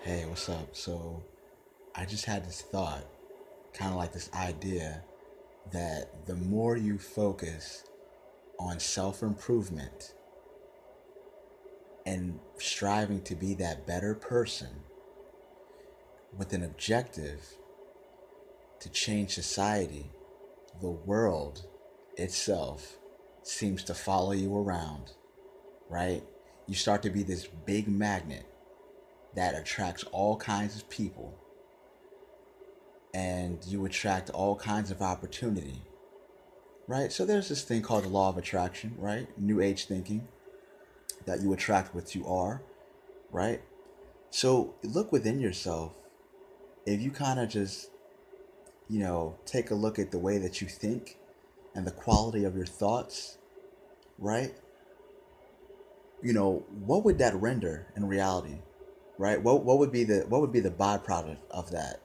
Hey, what's up? So, I just had this thought, kind of like this idea that the more you focus on self improvement and striving to be that better person with an objective to change society, the world itself seems to follow you around, right? You start to be this big magnet that attracts all kinds of people and you attract all kinds of opportunity, right? So there's this thing called the law of attraction, right? New age thinking that you attract what you are, right? So look within yourself. If you kind of just, take a look at the way that you think and the quality of your thoughts, right? What would that render in reality, right? What would be the byproduct of that?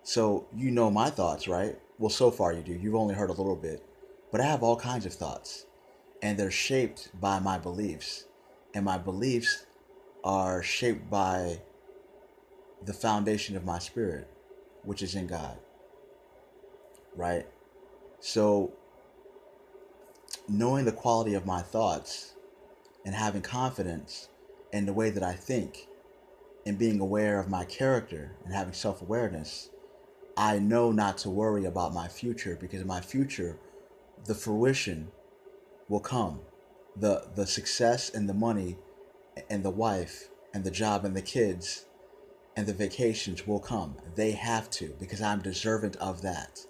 So you know my thoughts, right? Well, so far you do. You've only heard a little bit, but I have all kinds of thoughts, and they're shaped by my beliefs, and my beliefs are shaped by the foundation of my spirit, which is in God, right? So knowing the quality of my thoughts and having confidence in the way that I think and being aware of my character and having self-awareness, I know not to worry about my future because my future, the fruition will come. The success and the money and the wife and the job and the kids and the vacations will come. They have to because I'm deserving of that.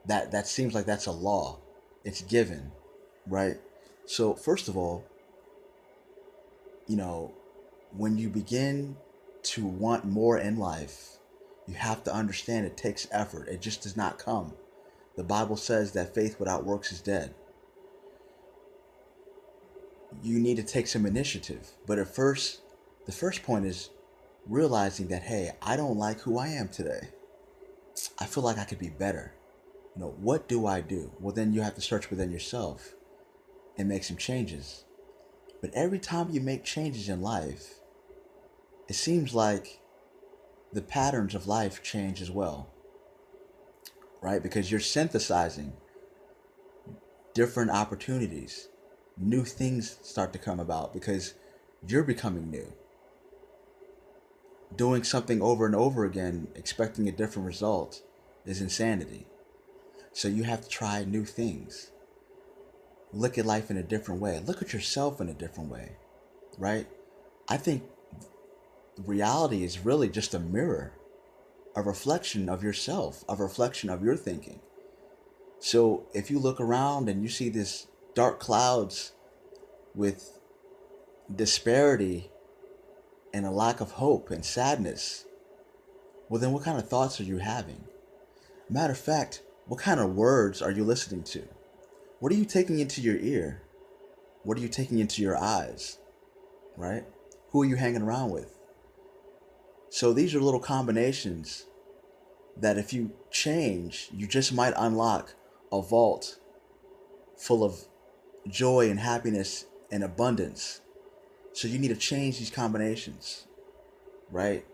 That seems like that's a law. It's given, right? So first of all, you know, when you begin to want more in life, you have to understand it takes effort. It just does not come. The Bible says that faith without works is dead. You need to take some initiative. But at first, the first point is realizing that, hey, I don't like who I am today. I feel like I could be better. What do I do? Well, then you have to search within yourself and make some changes. But every time you make changes in life, it seems like the patterns of life change as well, right? Because you're synthesizing different opportunities. New things start to come about because you're becoming new. Doing something over and over again, expecting a different result, is insanity. So you have to try new things. Look at life in a different way. Look at yourself in a different way, right? I think reality is really just a mirror, a reflection of yourself, a reflection of your thinking. So if you look around and you see this dark clouds with disparity and a lack of hope and sadness, well, then what kind of thoughts are you having? Matter of fact, what kind of words are you listening to? What are you taking into your ear? What are you taking into your eyes? Right? Who are you hanging around with? So these are little combinations that if you change, you just might unlock a vault full of joy and happiness and abundance. So you need to change these combinations, right?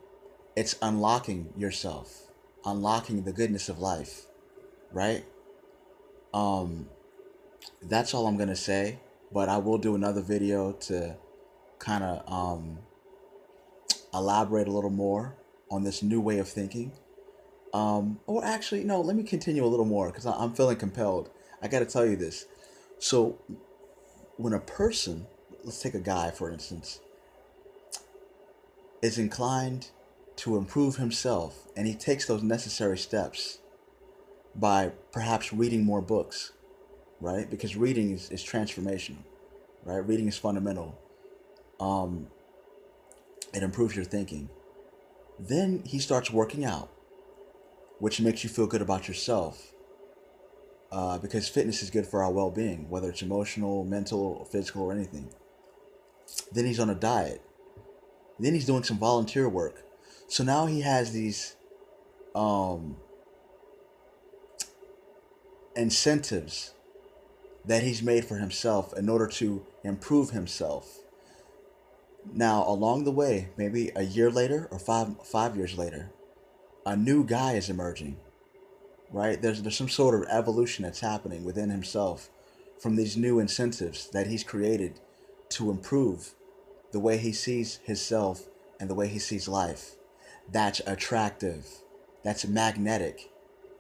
It's unlocking yourself, unlocking the goodness of life, right? Um, that's all I'm gonna say. But I will do another video to kind of elaborate a little more on this new way of thinking. Or actually, no, let me continue a little more because I'm feeling compelled. I got to tell you this. So, when a person, let's take a guy for instance, is inclined to improve himself and he takes those necessary steps by perhaps reading more books, right? Because reading is transformational, right? Reading is fundamental. Um, it improves your thinking. Then he starts working out, which makes you feel good about yourself. Because fitness is good for our well-being, whether it's emotional, mental, physical, or anything. Then he's on a diet. Then he's doing some volunteer work. So now he has these um, incentives that he's made for himself in order to improve himself. Now, along the way, maybe a year later or five years later, a new guy is emerging, right? There's some sort of evolution that's happening within himself from these new incentives that he's created to improve the way he sees himself and the way he sees life. That's attractive. That's magnetic.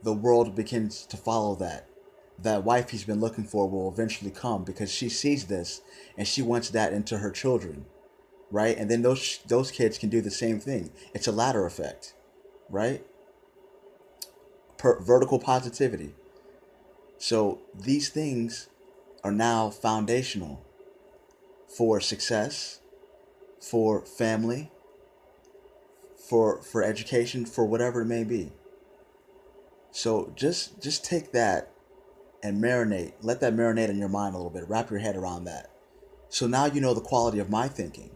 The world begins to follow that. That wife he's been looking for will eventually come because she sees this and she wants that into her children, right? And then those kids can do the same thing. It's a ladder effect, right? Vertical positivity. So these things are now foundational for success, for family, for education, for whatever it may be. So just take that and marinate. Let that marinate in your mind a little bit. Wrap your head around that. So now you know the quality of my thinking.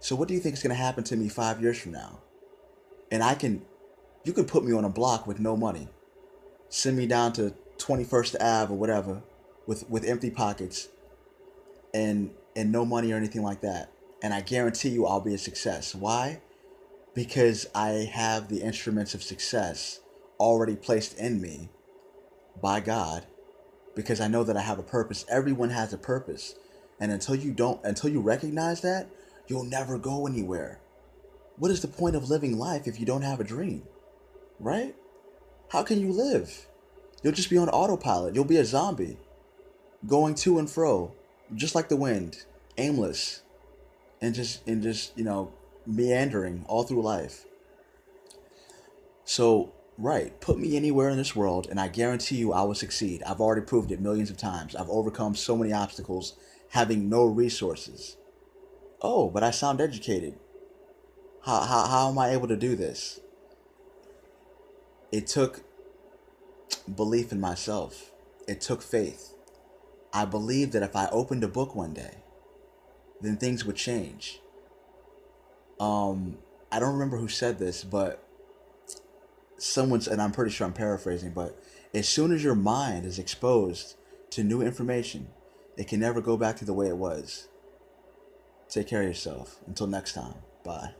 So what do you think is going to happen to me 5 years from now? And you can put me on a block with no money. Send me down to 21st Ave or whatever with empty pockets and no money or anything like that. And I guarantee you I'll be a success. Why? Because I have the instruments of success already placed in me by God, because I know that I have a purpose. Everyone has a purpose. And until you recognize that, you'll never go anywhere. What is the point of living life if you don't have a dream? Right? How can you live? You'll just be on autopilot. You'll be a zombie, going to and fro, just like the wind, aimless, and just meandering all through life. So, right, put me anywhere in this world and I guarantee you I will succeed. I've already proved it millions of times. I've overcome so many obstacles having no resources. Oh, but I sound educated. How am I able to do this? It took belief in myself. It took faith. I believed that if I opened a book one day, then things would change. I don't remember who said this, but someone's, and I'm pretty sure I'm paraphrasing, but as soon as your mind is exposed to new information, it can never go back to the way it was. Take care of yourself. Until next time. Bye.